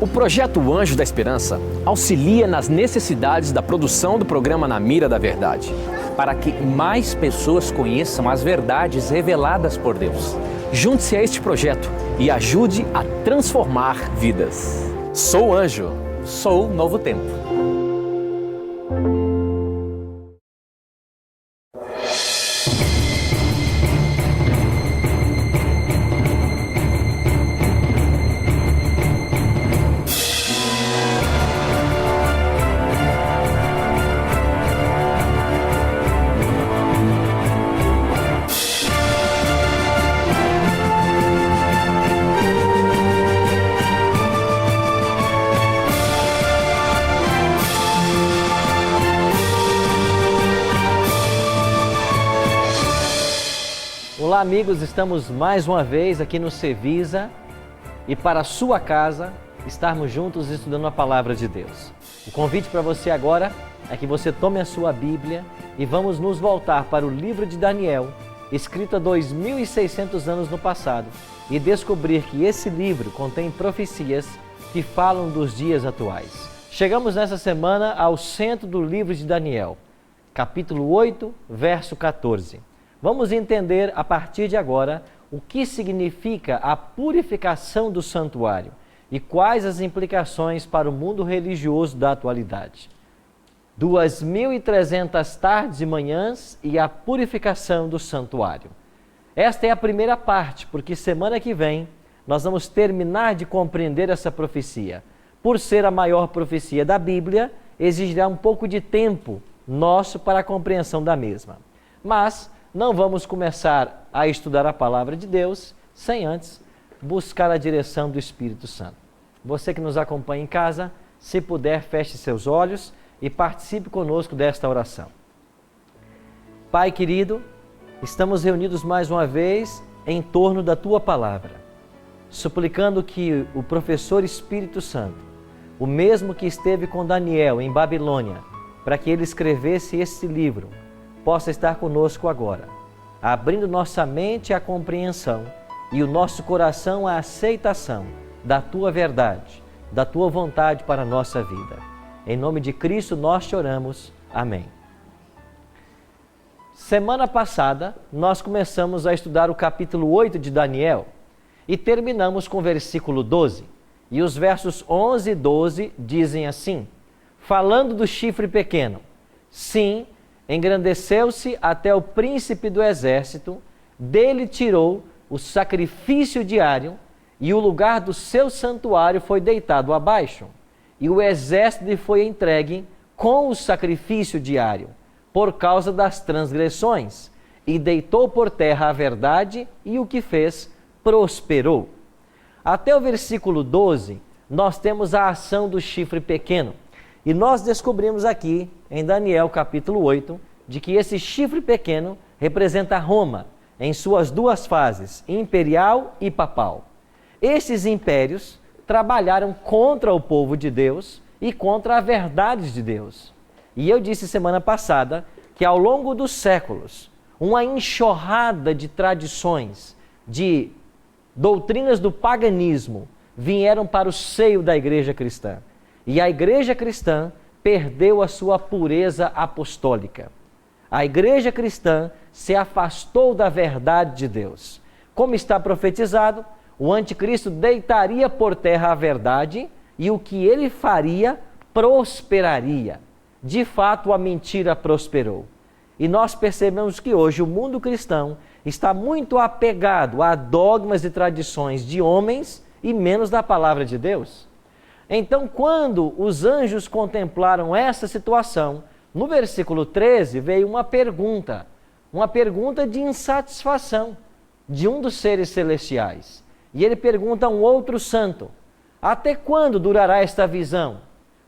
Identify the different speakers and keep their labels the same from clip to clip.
Speaker 1: O Projeto Anjo da Esperança auxilia nas necessidades da produção do programa Na Mira da Verdade, para que mais pessoas conheçam as verdades reveladas por Deus. Junte-se a este projeto e ajude a transformar vidas. Sou Anjo, sou Novo Tempo.
Speaker 2: Olá amigos, estamos mais uma vez aqui no Cevisa e para a sua casa estarmos juntos estudando a Palavra de Deus. O convite para você agora é que você tome a sua Bíblia e vamos nos voltar para o livro de Daniel, escrito há 2.600 anos no passado, e descobrir que esse livro contém profecias que falam dos dias atuais. Chegamos nessa semana ao centro do livro de Daniel, capítulo 8, verso 14. Vamos entender a partir de agora o que significa a purificação do santuário e quais as implicações para o mundo religioso da atualidade. 2.300 tardes e manhãs e a purificação do santuário. Esta é a primeira parte, porque semana que vem nós vamos terminar de compreender essa profecia. Por ser a maior profecia da Bíblia, exigirá um pouco de tempo nosso para a compreensão da mesma. Mas não vamos começar a estudar a Palavra de Deus sem antes buscar a direção do Espírito Santo. Você que nos acompanha em casa, se puder, feche seus olhos e participe conosco desta oração. Pai querido, estamos reunidos mais uma vez em torno da Tua Palavra, suplicando que o professor Espírito Santo, o mesmo que esteve com Daniel em Babilônia, para que ele escrevesse este livro, possa estar conosco agora, abrindo nossa mente à compreensão e o nosso coração à aceitação da Tua verdade, da Tua vontade para a nossa vida. Em nome de Cristo nós te oramos. Amém. Semana passada, nós começamos a estudar o capítulo 8 de Daniel e terminamos com o versículo 12. E os versos 11 e 12 dizem assim, falando do chifre pequeno, sim, engrandeceu-se até o príncipe do exército, dele tirou o sacrifício diário e o lugar do seu santuário foi deitado abaixo. E o exército lhe foi entregue com o sacrifício diário, por causa das transgressões, e deitou por terra a verdade e o que fez prosperou. Até o versículo 12, nós temos a ação do chifre pequeno. E nós descobrimos aqui, em Daniel capítulo 8, de que esse chifre pequeno representa Roma, em suas duas fases, imperial e papal. Estes impérios trabalharam contra o povo de Deus e contra a verdade de Deus. E eu disse semana passada que ao longo dos séculos, uma enxurrada de tradições, de doutrinas do paganismo, vieram para o seio da igreja cristã. E a igreja cristã perdeu a sua pureza apostólica. A igreja cristã se afastou da verdade de Deus. Como está profetizado, o anticristo deitaria por terra a verdade e o que ele faria prosperaria. De fato, a mentira prosperou. E nós percebemos que hoje o mundo cristão está muito apegado a dogmas e tradições de homens e menos da palavra de Deus. Então, quando os anjos contemplaram essa situação, no versículo 13 veio uma pergunta de insatisfação de um dos seres celestiais. E ele pergunta a um outro santo, até quando durará esta visão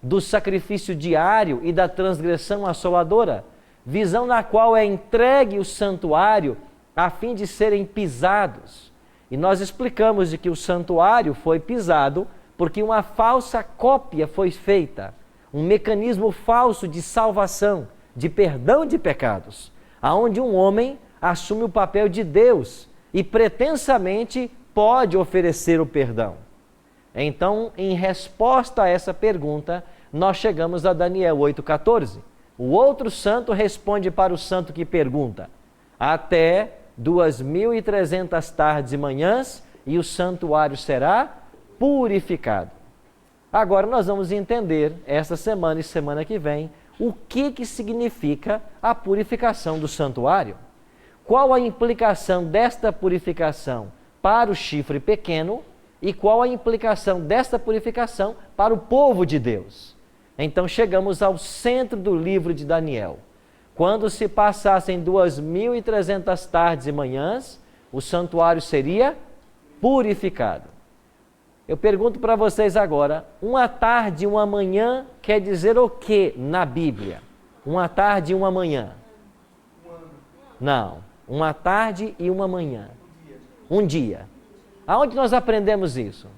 Speaker 2: do sacrifício diário e da transgressão assoladora? Visão na qual é entregue o santuário a fim de serem pisados. E nós explicamos de que o santuário foi pisado porque uma falsa cópia foi feita, um mecanismo falso de salvação, de perdão de pecados, aonde um homem assume o papel de Deus e pretensamente pode oferecer o perdão. Então, em resposta a essa pergunta, nós chegamos a Daniel 8,14. O outro santo responde para o santo que pergunta: até 2.300 tardes e manhãs, e o santuário será purificado. Agora nós vamos entender, essa semana e semana que vem, o que significa a purificação do santuário. Qual a implicação desta purificação para o chifre pequeno e qual a implicação desta purificação para o povo de Deus. Então chegamos ao centro do livro de Daniel. Quando se passassem 2.300 tardes e manhãs, o santuário seria purificado. Eu pergunto para vocês agora, uma tarde e uma manhã quer dizer o que na Bíblia? Uma tarde e uma manhã? Não, uma tarde e uma manhã. Um dia. Aonde nós aprendemos isso?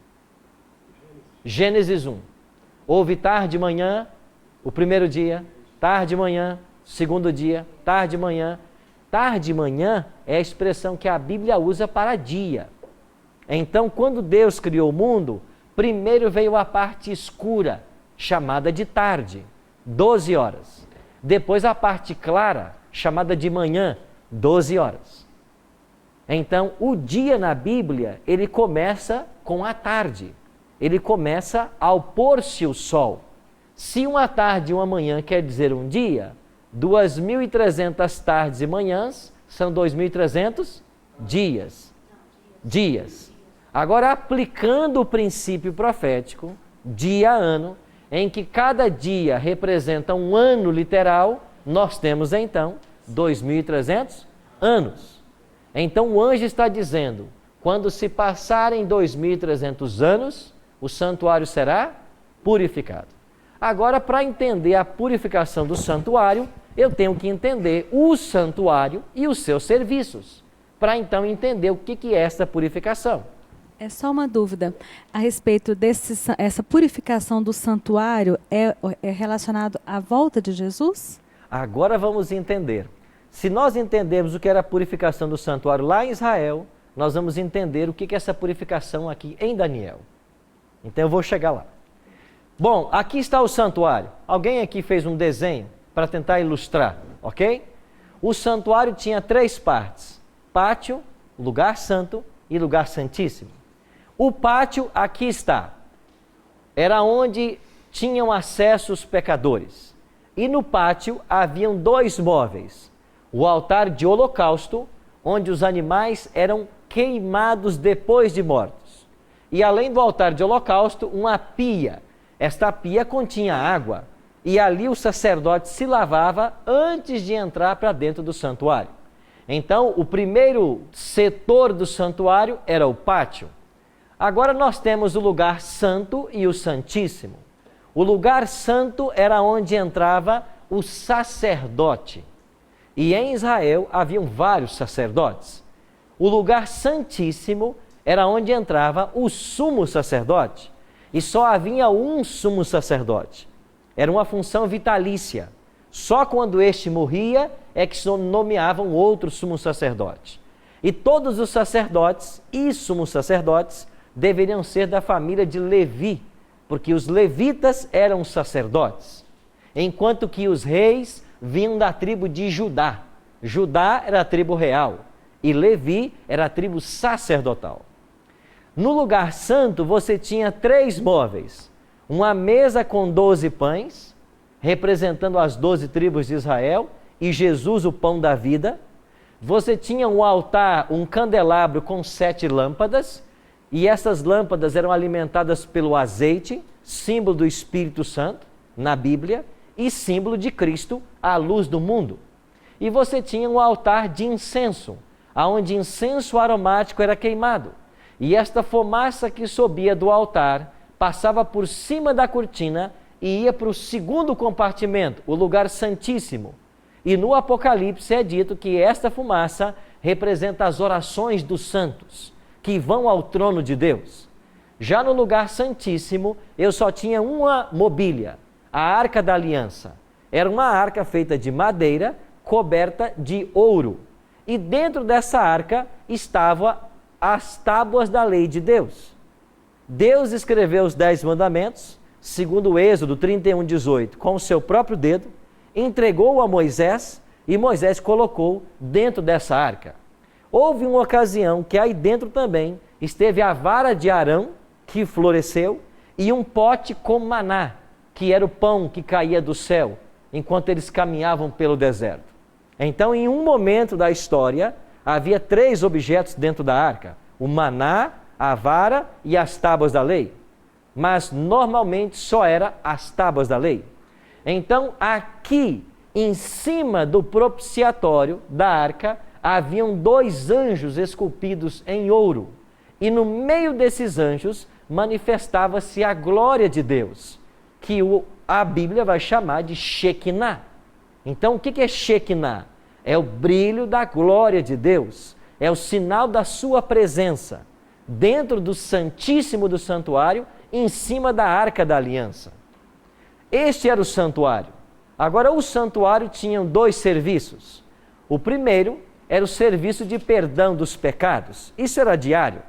Speaker 2: Gênesis 1. Houve tarde e manhã, o primeiro dia, tarde e manhã, segundo dia, tarde e manhã. Tarde e manhã é a expressão que a Bíblia usa para dia. Então, quando Deus criou o mundo, primeiro veio a parte escura, chamada de tarde, 12 horas. Depois a parte clara, chamada de manhã, 12 horas. Então, o dia na Bíblia, ele começa com a tarde. Ele começa ao pôr-se o sol. Se uma tarde e uma manhã quer dizer um dia, 2.300 tardes e manhãs são 2.300 dias. Dias. Agora, aplicando o princípio profético, dia a ano, em que cada dia representa um ano literal, nós temos então 2.300 anos. Então o anjo está dizendo, quando se passarem 2.300 anos, o santuário será purificado. Agora, para entender a purificação do santuário, eu tenho que entender o santuário e os seus serviços, para então entender o que é essa purificação.
Speaker 3: É só uma dúvida a respeito essa purificação do santuário é relacionado à volta de Jesus?
Speaker 2: Agora vamos entender. Se nós entendermos o que era a purificação do santuário lá em Israel, nós vamos entender o que é essa purificação aqui em Daniel. Então eu vou chegar lá. Bom, aqui está o santuário. Alguém aqui fez um desenho para tentar ilustrar, ok? O santuário tinha 3 partes: pátio, lugar santo e lugar santíssimo. O pátio aqui está. Era onde tinham acesso os pecadores. E no pátio haviam 2 móveis. O altar de holocausto, onde os animais eram queimados depois de mortos. E além do altar de holocausto, uma pia. Esta pia continha água. E ali o sacerdote se lavava antes de entrar para dentro do santuário. Então, o primeiro setor do santuário era o pátio. Agora nós temos o lugar santo e o santíssimo. O lugar santo era onde entrava o sacerdote. E em Israel haviam vários sacerdotes. O lugar santíssimo era onde entrava o sumo sacerdote. E só havia um sumo sacerdote. Era uma função vitalícia. Só quando este morria é que nomeavam outro sumo sacerdote. E todos os sacerdotes e sumos sacerdotes deveriam ser da família de Levi, porque os levitas eram sacerdotes, enquanto que os reis vinham da tribo de Judá. Judá era a tribo real e Levi era a tribo sacerdotal. No lugar santo você tinha 3 móveis, uma mesa com 12 pães, representando as 12 tribos de Israel, e Jesus, o pão da vida. Você tinha um altar, um candelabro com 7 lâmpadas, e essas lâmpadas eram alimentadas pelo azeite, símbolo do Espírito Santo, na Bíblia, e símbolo de Cristo, a luz do mundo. E você tinha um altar de incenso, onde incenso aromático era queimado. E esta fumaça que subia do altar passava por cima da cortina e ia para o segundo compartimento, o lugar santíssimo. E no Apocalipse é dito que esta fumaça representa as orações dos santos, que vão ao trono de Deus. Já no lugar santíssimo, eu só tinha uma mobília, a Arca da Aliança. Era uma arca feita de madeira, coberta de ouro. E dentro dessa arca estavam as tábuas da lei de Deus. Deus escreveu os 10 mandamentos, segundo o Êxodo 31:18, com o seu próprio dedo, entregou a Moisés e Moisés colocou dentro dessa arca. Houve uma ocasião que aí dentro também esteve a vara de Arão, que floresceu, e um pote com maná, que era o pão que caía do céu, enquanto eles caminhavam pelo deserto. Então, em um momento da história, havia 3 objetos dentro da arca: o maná, a vara e as tábuas da lei. Mas, normalmente, só era as tábuas da lei. Então, aqui, em cima do propiciatório da arca, haviam 2 anjos esculpidos em ouro. E no meio desses anjos, manifestava-se a glória de Deus, que a Bíblia vai chamar de Shekinah. Então, o que é Shekinah? É o brilho da glória de Deus, é o sinal da sua presença, dentro do Santíssimo do Santuário, em cima da Arca da Aliança. Este era o santuário. Agora, o santuário tinha 2 serviços. O primeiro era o serviço de perdão dos pecados. Isso era diário.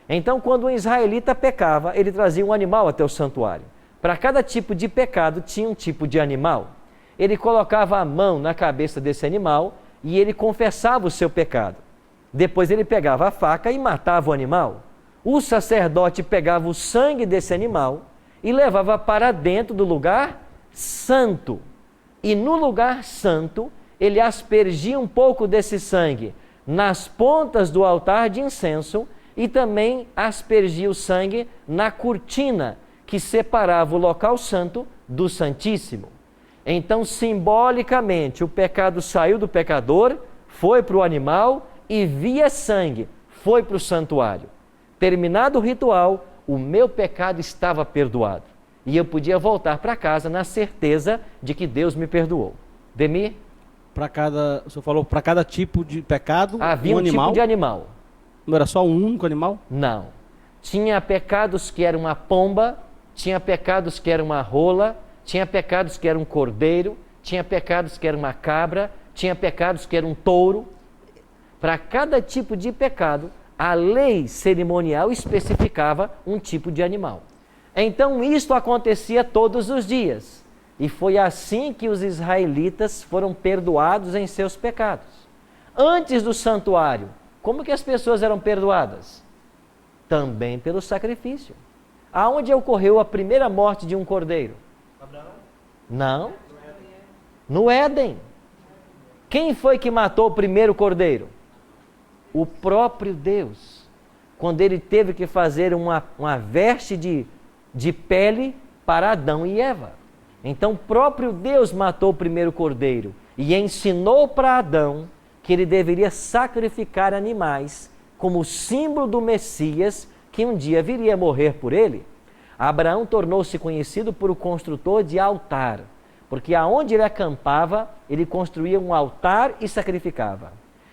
Speaker 2: Então, quando um israelita pecava, ele trazia um animal até o santuário. Para cada tipo de pecado, tinha um tipo de animal. Ele colocava a mão na cabeça desse animal e ele confessava o seu pecado. Depois ele pegava a faca e matava o animal. O sacerdote pegava o sangue desse animal e levava para dentro do lugar santo. E no lugar santo, ele aspergia um pouco desse sangue nas pontas do altar de incenso e também aspergia o sangue na cortina que separava o local santo do Santíssimo. Então, simbolicamente, o pecado saiu do pecador, foi para o animal e via sangue, foi para o santuário. Terminado o ritual, o meu pecado estava perdoado. E eu podia voltar para casa na certeza de que Deus me perdoou. Demir?
Speaker 4: O senhor falou para cada tipo de pecado,
Speaker 2: havia um
Speaker 4: animal?
Speaker 2: Tipo de animal.
Speaker 4: Não era só um único animal?
Speaker 2: Não. Tinha pecados que era uma pomba, tinha pecados que era uma rola, tinha pecados que era um cordeiro, tinha pecados que era uma cabra, tinha pecados que era um touro. Para cada tipo de pecado, a lei cerimonial especificava um tipo de animal. Então, isto acontecia todos os dias. E foi assim que os israelitas foram perdoados em seus pecados. Antes do santuário, como que as pessoas eram perdoadas? Também pelo sacrifício. Aonde ocorreu a primeira morte de um cordeiro? Abraão? Não. No Éden. Quem foi que matou o primeiro cordeiro? O próprio Deus. Quando ele teve que fazer uma veste de pele para Adão e Eva. Então, o próprio Deus matou o primeiro cordeiro e ensinou para Adão que ele deveria sacrificar animais como símbolo do Messias que um dia viria a morrer por ele. Abraão tornou-se conhecido por o construtor de altar, porque aonde ele acampava, ele construía um altar e sacrificava.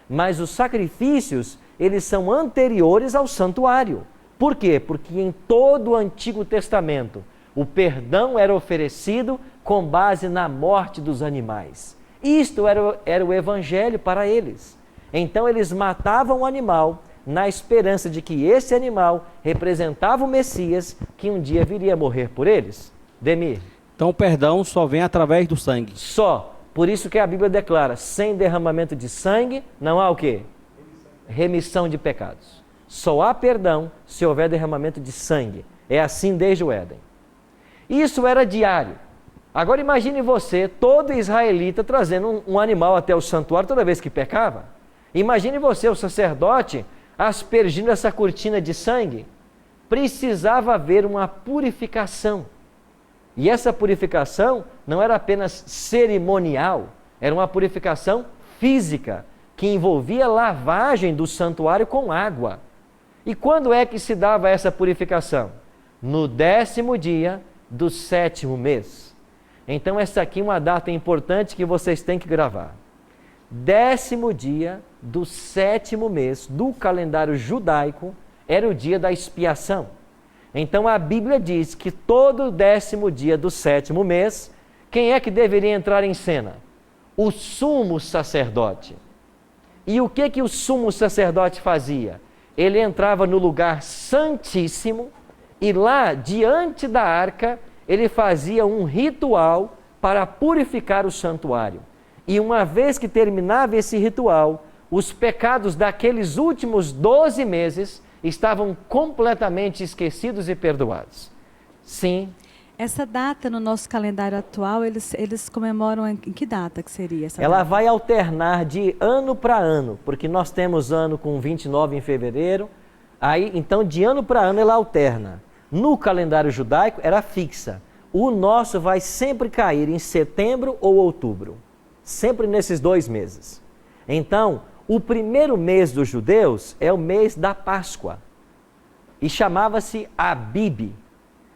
Speaker 2: Mas os sacrifícios, eles são anteriores ao santuário. Por quê? Porque em todo o Antigo Testamento, o perdão era oferecido com base na morte dos animais. Isto era o evangelho para eles. Então eles matavam o animal na esperança de que esse animal representava o Messias que um dia viria a morrer por eles. Demir.
Speaker 4: Então o perdão só vem através do sangue.
Speaker 2: Só. Por isso que a Bíblia declara, sem derramamento de sangue, não há o quê? Remissão de pecados. Só há perdão se houver derramamento de sangue. É assim desde o Éden. Isso era diário. Agora imagine você, todo israelita, trazendo um animal até o santuário toda vez que pecava. Imagine você, o sacerdote, aspergindo essa cortina de sangue. Precisava haver uma purificação. E essa purificação não era apenas cerimonial, era uma purificação física, que envolvia lavagem do santuário com água. E quando é que se dava essa purificação? No 10º dia do 7º mês. Então essa aqui é uma data importante que vocês têm que gravar. 10º dia do 7º mês do calendário judaico era o dia da expiação. Então a Bíblia diz que todo 10º dia do 7º mês, quem é que deveria entrar em cena? O sumo sacerdote. E o que o sumo sacerdote fazia? Ele entrava no lugar santíssimo E lá, diante da arca, ele fazia um ritual para purificar o santuário. E uma vez que terminava esse ritual, os pecados daqueles últimos 12 meses estavam completamente esquecidos e perdoados. Sim.
Speaker 3: Essa data no nosso calendário atual, eles comemoram em que data que seria essa
Speaker 2: Ela
Speaker 3: data?
Speaker 2: vai alternar de ano para ano, porque nós temos ano com 29 em fevereiro, aí então de ano para ano ela alterna. No calendário judaico era fixa. O nosso vai sempre cair em setembro ou outubro, sempre nesses 2 meses. Então, o primeiro mês dos judeus é o mês da Páscoa e chamava-se Abib.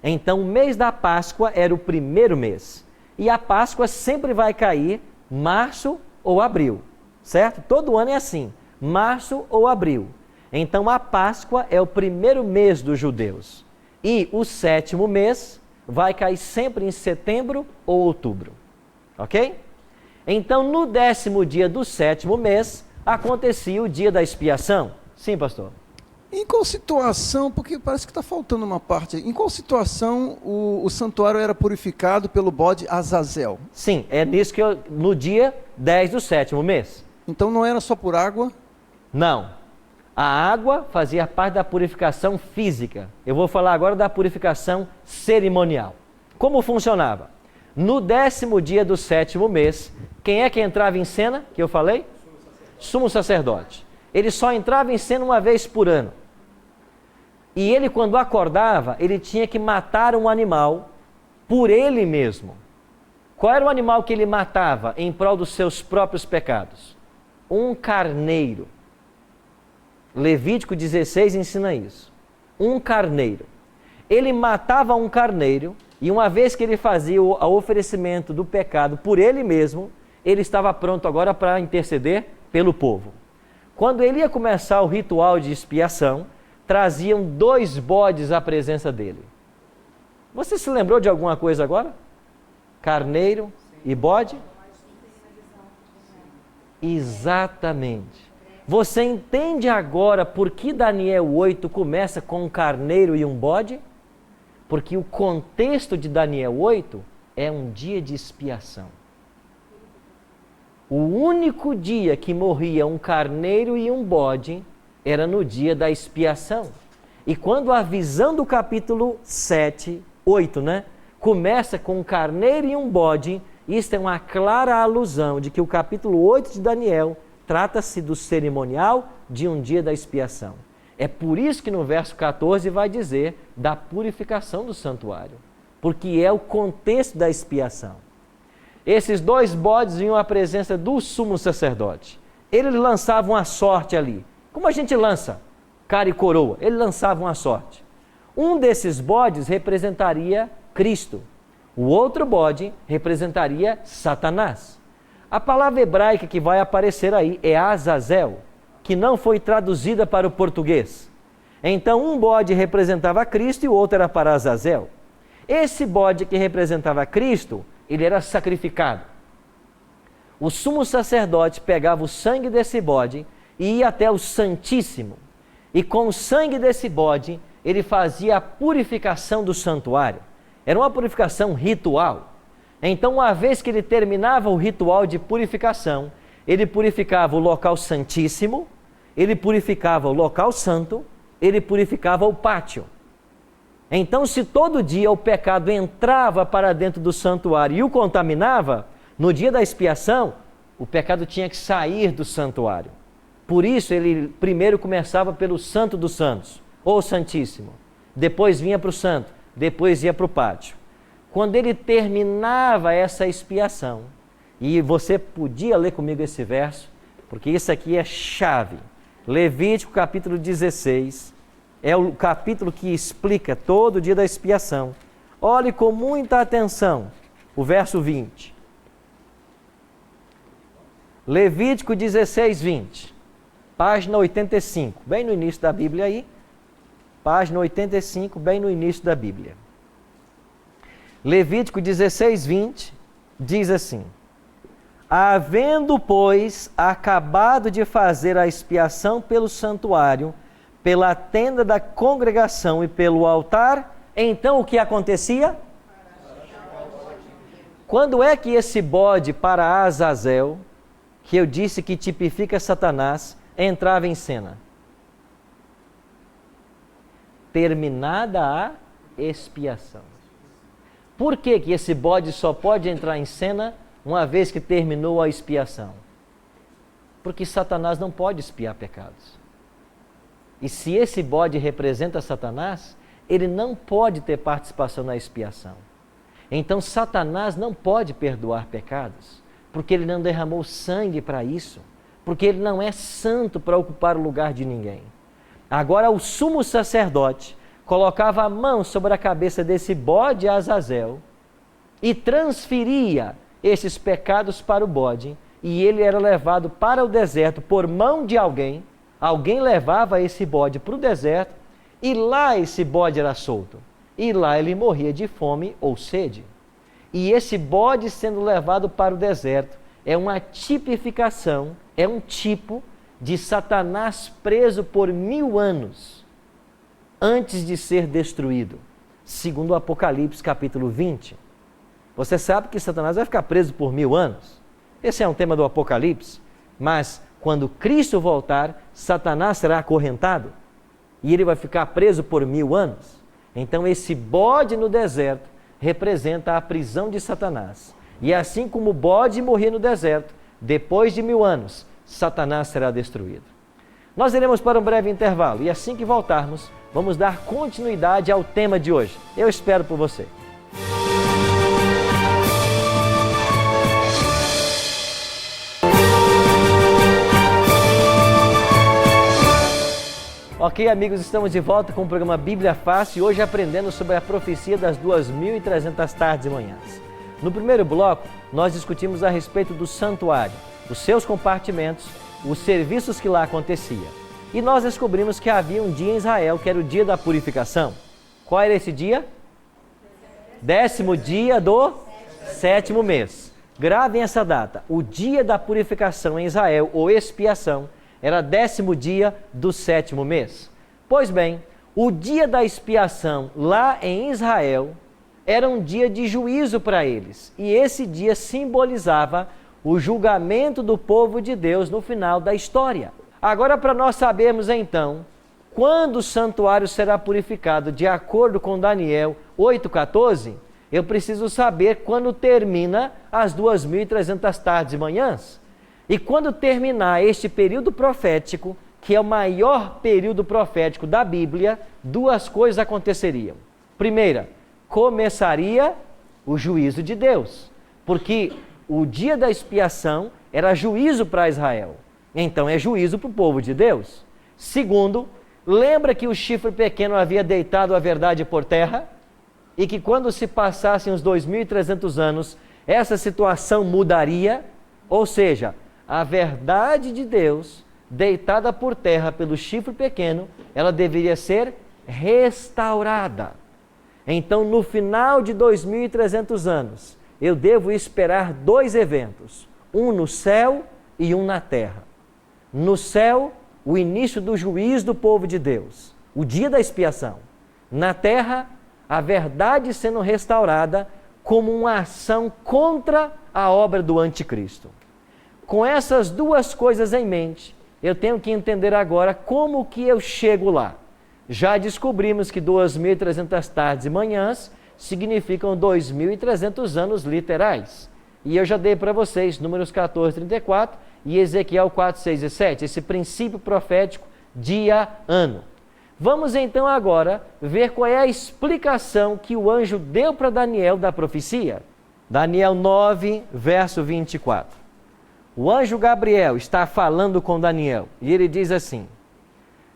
Speaker 2: Então, o mês da Páscoa era o primeiro mês. E a Páscoa sempre vai cair março ou abril, certo? Todo ano é assim, março ou abril. Então, a Páscoa é o primeiro mês dos judeus. E o 7º mês vai cair sempre em setembro ou outubro, ok? Então, no 10º dia do 7º mês, acontecia o dia da expiação. Sim, pastor?
Speaker 5: Em qual situação, porque parece que está faltando uma parte, em qual situação o santuário era purificado pelo bode Azazel?
Speaker 2: Sim, é nisso que no dia 10 do 7º mês.
Speaker 5: Então não era só por água?
Speaker 2: Não. A água fazia parte da purificação física. Eu vou falar agora da purificação cerimonial. Como funcionava? No 10º dia do 7º mês, quem é que entrava em cena, que eu falei? Sumo sacerdote. Ele só entrava em cena uma vez por ano. E ele, quando acordava, ele tinha que matar um animal por ele mesmo. Qual era o animal que ele matava em prol dos seus próprios pecados? Um carneiro. Levítico 16 ensina isso. Um carneiro. Ele matava um carneiro e uma vez que ele fazia o oferecimento do pecado por ele mesmo, ele estava pronto agora para interceder pelo povo. Quando ele ia começar o ritual de expiação, traziam 2 bodes à presença dele. Você se lembrou de alguma coisa agora? Carneiro e bode? Exatamente. Você entende agora por que Daniel 8 começa com um carneiro e um bode? Porque o contexto de Daniel 8 é um dia de expiação. O único dia que morria um carneiro e um bode era no dia da expiação. E quando a visão do capítulo 8, começa com um carneiro e um bode, isto é uma clara alusão de que o capítulo 8 de Daniel trata-se do cerimonial de um dia da expiação. É por isso que no verso 14 vai dizer da purificação do santuário, porque é o contexto da expiação. Esses 2 bodes vinham à presença do sumo sacerdote. Eles lançavam a sorte ali. Como a gente lança cara e coroa? Ele lançava uma sorte. Um desses bodes representaria Cristo. O outro bode representaria Satanás. A palavra hebraica que vai aparecer aí é Azazel, que não foi traduzida para o português. Então, um bode representava Cristo e o outro era para Azazel. Esse bode que representava Cristo, ele era sacrificado. O sumo sacerdote pegava o sangue desse bode e ia até o Santíssimo. E com o sangue desse bode, ele fazia a purificação do santuário. Era uma purificação ritual. Então, uma vez que ele terminava o ritual de purificação, ele purificava o local santíssimo, ele purificava o local santo, ele purificava o pátio. Então, se todo dia o pecado entrava para dentro do santuário e o contaminava, no dia da expiação, o pecado tinha que sair do santuário. Por isso, ele primeiro começava pelo Santo dos Santos, ou Santíssimo. Depois vinha para o Santo, depois ia para o pátio. Quando ele terminava essa expiação, e você podia ler comigo esse verso, porque isso aqui é chave. Levítico capítulo 16, é o capítulo que explica todo o dia da expiação. Olhe com muita atenção o verso 20. Levítico 16, 20. Página 85, bem no início da Bíblia aí. Página 85, bem no início da Bíblia. Levítico 16, 20, diz assim: havendo, pois, acabado de fazer a expiação pelo santuário, pela tenda da congregação e pelo altar, Então o que acontecia? Quando é que esse bode para Azazel, que eu disse que tipifica Satanás, entrava em cena? Terminada a expiação. Por que que esse bode só pode entrar em cena uma vez que terminou a expiação? Porque Satanás não pode expiar pecados. E se esse bode representa Satanás, ele não pode ter participação na expiação. Então Satanás não pode perdoar pecados, porque ele não derramou sangue para isso, porque ele não é santo para ocupar o lugar de ninguém. Agora o sumo sacerdote colocava a mão sobre a cabeça desse bode Azazel e transferia esses pecados para o bode, e ele era levado para o deserto por mão de alguém. Alguém levava esse bode para o deserto, e lá esse bode era solto. E lá ele morria de fome ou sede. E esse bode sendo levado para o deserto é uma tipificação, é um tipo de Satanás preso por 1000 anos antes de ser destruído, segundo o Apocalipse capítulo 20. Você sabe que Satanás vai ficar preso por 1000 anos? Esse é um tema do Apocalipse, mas quando Cristo voltar, Satanás será acorrentado e ele vai ficar preso por 1000 anos. Então esse bode no deserto representa a prisão de Satanás. E assim como o bode morria no deserto, depois de 1000 anos, Satanás será destruído. Nós iremos para um breve intervalo e assim que voltarmos, vamos dar continuidade ao tema de hoje. Eu espero por você. Ok, amigos, estamos de volta com o programa Bíblia Fácil e hoje aprendendo sobre a profecia das 2.300 tardes e manhãs. No primeiro bloco, nós discutimos a respeito do santuário, os seus compartimentos, os serviços que lá acontecia. E nós descobrimos que havia um dia em Israel que era o dia da purificação. Qual era esse dia? 10º dia do 7º mês. Gravem essa data. O dia da purificação em Israel, ou expiação, era 10º dia do 7º mês. Pois bem, o dia da expiação lá em Israel era um dia de juízo para eles. E esse dia simbolizava o julgamento do povo de Deus no final da história. Agora, para nós sabermos então, quando o santuário será purificado de acordo com Daniel 8,14, eu preciso saber quando termina as 2.300 tardes e manhãs. E quando terminar este período profético, que é o maior período profético da Bíblia, duas coisas aconteceriam. Primeira, começaria o juízo de Deus, porque o dia da expiação era juízo para Israel. Então é juízo para o povo de Deus. Segundo, lembra que o chifre pequeno havia deitado a verdade por terra? E que quando se passassem os 2.300 anos, essa situação mudaria? Ou seja, a verdade de Deus, deitada por terra pelo chifre pequeno, ela deveria ser restaurada. Então, no final de 2.300 anos, eu devo esperar dois eventos, um no céu e um na terra. No céu, o início do juízo do povo de Deus, o dia da expiação. Na terra, a verdade sendo restaurada como uma ação contra a obra do anticristo. Com essas duas coisas em mente, eu tenho que entender agora como que eu chego lá. Já descobrimos que 2.300 tardes e manhãs significam 2.300 anos literais. E eu já dei para vocês Números 14, 34 e Ezequiel 4, 6 e 7, esse princípio profético dia-ano. Vamos então agora ver qual é a explicação que o anjo deu para Daniel da profecia. Daniel 9, verso 24. O anjo Gabriel está falando com Daniel e ele diz assim: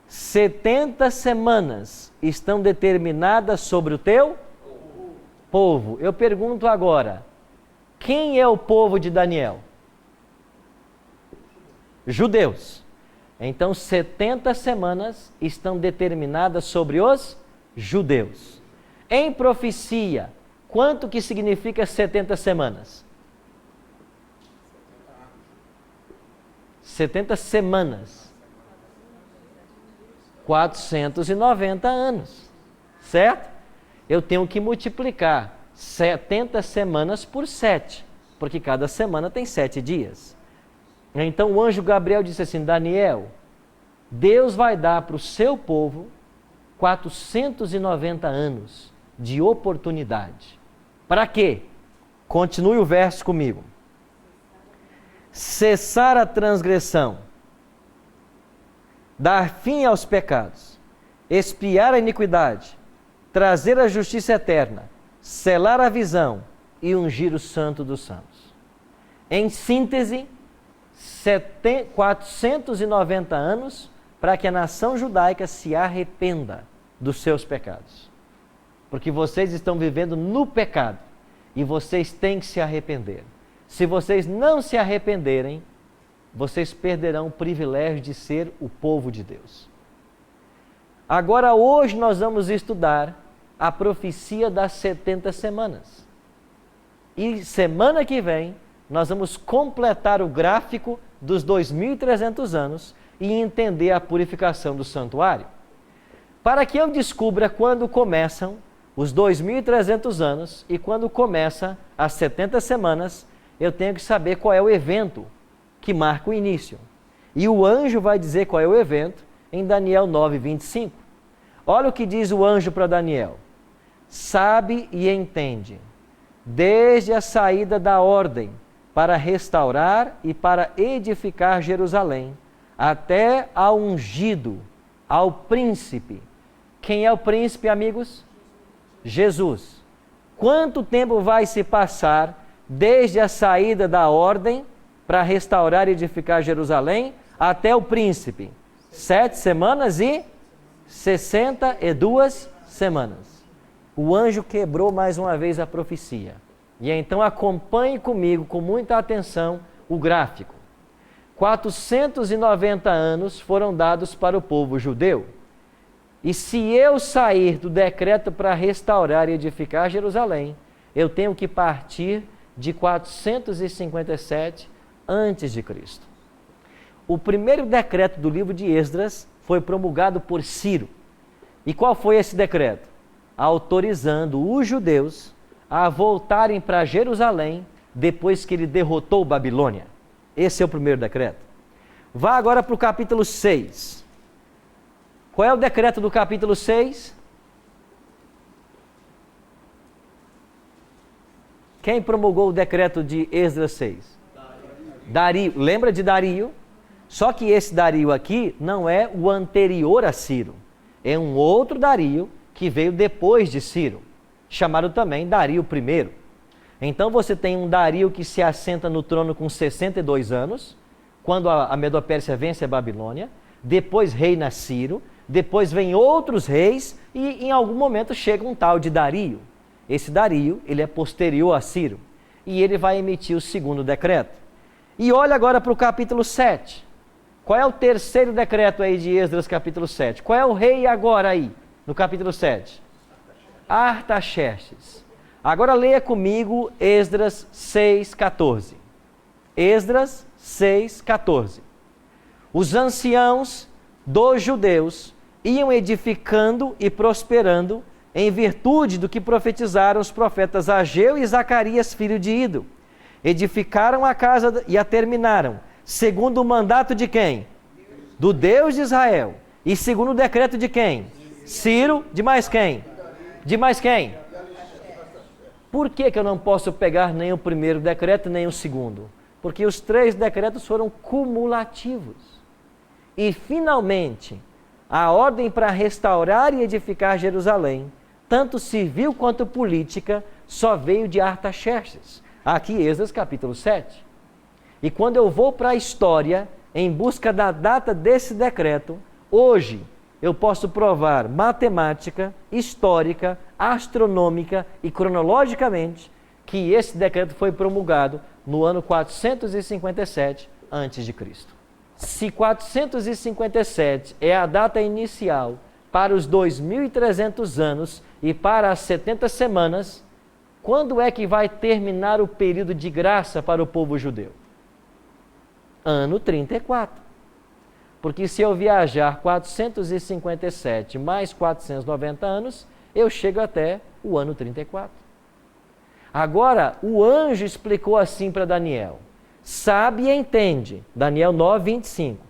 Speaker 2: 70 semanas estão determinadas sobre o teu povo. Eu pergunto agora, quem é o povo de Daniel? Judeus. Então 70 semanas estão determinadas sobre os judeus. Em profecia, quanto que significa 70 semanas? 70 semanas. 490 anos. Certo? eu tenho que multiplicar 70 semanas por 7, porque cada semana tem 7 dias. Então o anjo Gabriel disse assim: Daniel, Deus vai dar para o seu povo 490 anos de oportunidade. Para quê? Continue o verso comigo. Cessar a transgressão, dar fim aos pecados, expiar a iniquidade, trazer a justiça eterna, selar a visão e ungir o Santo dos Santos. Em síntese, 490 anos para que a nação judaica se arrependa dos seus pecados. Porque vocês estão vivendo no pecado e vocês têm que se arrepender. Se vocês não se arrependerem, vocês perderão o privilégio de ser o povo de Deus. Agora, hoje nós vamos estudar a profecia das 70 semanas. E semana que vem, nós vamos completar o gráfico dos 2.300 anos e entender a purificação do santuário. Para que eu descubra quando começam os 2.300 anos e quando começa as 70 semanas, eu tenho que saber qual é o evento que marca o início. E o anjo vai dizer qual é o evento em Daniel 9:25. Olha o que diz o anjo para Daniel. Sabe e entende, desde a saída da ordem para restaurar e para edificar Jerusalém, até ao ungido, ao príncipe. Quem é o príncipe, amigos? Jesus. Quanto tempo vai se passar desde a saída da ordem para restaurar e edificar Jerusalém até o príncipe? 7 semanas e 62 semanas. O anjo quebrou mais uma vez a profecia. E então acompanhe comigo com muita atenção o gráfico. 490 anos foram dados para o povo judeu. E se eu sair do decreto para restaurar e edificar Jerusalém, eu tenho que partir de 457 a.C. O primeiro decreto do livro de Esdras foi promulgado por Ciro. E qual foi esse decreto? Autorizando os judeus a voltarem para Jerusalém depois que ele derrotou Babilônia. Esse é o primeiro decreto. Vá agora para o capítulo 6. Qual é o decreto do capítulo 6? Quem promulgou o decreto de Esdras 6? Dario. Lembra de Dario? Só que esse Dario aqui não é o anterior a Ciro. É um outro Dario que veio depois de Ciro, chamado também Dario I. Então você tem um Dario que se assenta no trono com 62 anos, quando a Medo-Pérsia vence a Babilônia, depois reina Ciro, depois vem outros reis e em algum momento chega um tal de Dario. Esse Dario, ele é posterior a Ciro e ele vai emitir o segundo decreto. E olha agora para o capítulo 7. Qual é o terceiro decreto aí de Esdras capítulo 7? Qual é o rei agora aí no capítulo 7? Artaxerxes. Agora leia comigo Esdras 6:14. Esdras 6:14. Os anciãos dos judeus iam edificando e prosperando em virtude do que profetizaram os profetas Ageu e Zacarias, filho de Ido. Edificaram a casa e a terminaram, segundo o mandato de quem? Do Deus de Israel. E segundo o decreto de quem? Ciro. De mais quem? De mais quem? Por que eu não posso pegar nem o primeiro decreto nem o segundo? Porque os 3 decretos foram cumulativos. E finalmente, a ordem para restaurar e edificar Jerusalém, tanto civil quanto política, só veio de Artaxerxes. Aqui, Esdras capítulo 7. E quando eu vou para a história, em busca da data desse decreto, hoje eu posso provar matemática, histórica, astronômica e cronologicamente que esse decreto foi promulgado no ano 457 a.C. Se 457 é a data inicial para os 2.300 anos e para as 70 semanas, quando é que vai terminar o período de graça para o povo judeu? Ano 34. Porque se eu viajar 457 mais 490 anos, eu chego até o ano 34. Agora, o anjo explicou assim para Daniel. Sabe e entende, Daniel 9, 25.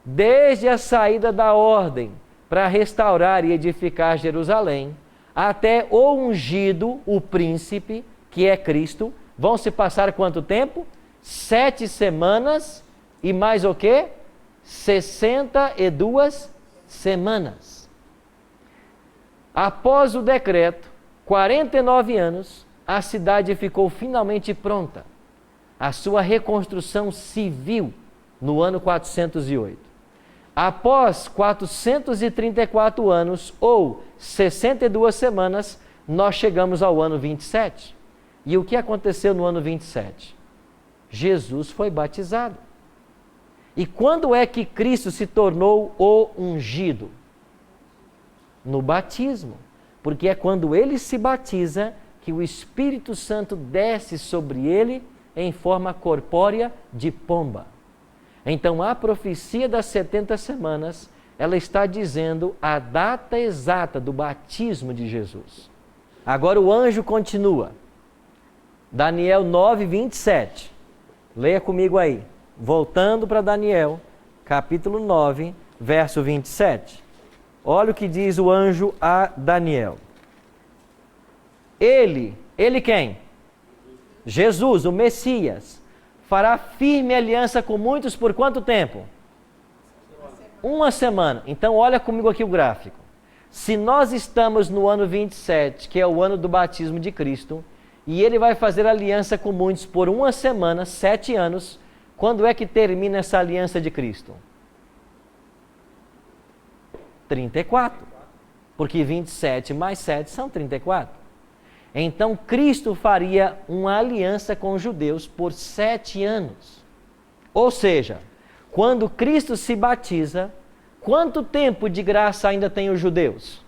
Speaker 2: Desde a saída da ordem para restaurar e edificar Jerusalém, até o ungido, o príncipe, que é Cristo, vão se passar quanto tempo? 7 semanas e mais o quê? 62 semanas. Após o decreto, 49 anos, a cidade ficou finalmente pronta. A sua reconstrução civil no ano 408. Após 434 anos, ou 62 semanas, nós chegamos ao ano 27. E o que aconteceu no ano 27? Jesus foi batizado. E quando é que Cristo se tornou o ungido? No batismo. Porque é quando ele se batiza que o Espírito Santo desce sobre ele em forma corpórea de pomba. Então a profecia das 70 semanas, ela está dizendo a data exata do batismo de Jesus. Agora o anjo continua. Daniel 9, 27. Leia comigo aí. Voltando para Daniel, capítulo 9, verso 27. Olha o que diz o anjo a Daniel. Ele quem? Jesus, o Messias, fará firme aliança com muitos por quanto tempo? Uma semana. Então olha comigo aqui o gráfico. Se nós estamos no ano 27, que é o ano do batismo de Cristo, e ele vai fazer aliança com muitos por uma semana, 7 anos, quando é que termina essa aliança de Cristo? 34. Porque 27 mais 7 são 34. Então Cristo faria uma aliança com os judeus por 7 anos. Ou seja, quando Cristo se batiza, quanto tempo de graça ainda tem os judeus?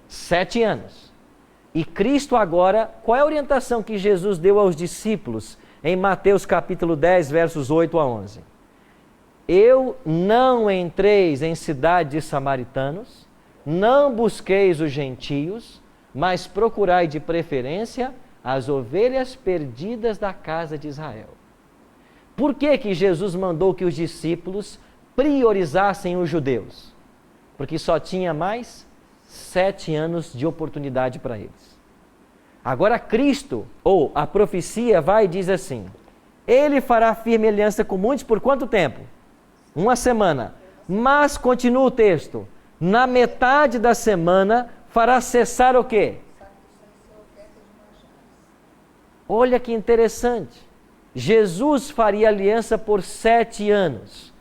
Speaker 2: 7 anos. E Cristo agora, qual é a orientação que Jesus deu aos discípulos em Mateus capítulo 10, versos 8 a 11? Eu não entreis em cidade de samaritanos, não busqueis os gentios, mas procurai de preferência as ovelhas perdidas da casa de Israel. Por que Jesus mandou que os discípulos priorizassem os judeus? Porque só tinha mais 7 anos de oportunidade para eles. Agora Cristo, ou a profecia vai e diz assim, ele fará firme aliança com muitos por quanto tempo? Uma semana. Mas, continua o texto, na metade da semana fará cessar o quê? Olha que interessante. Jesus faria aliança por 7 anos,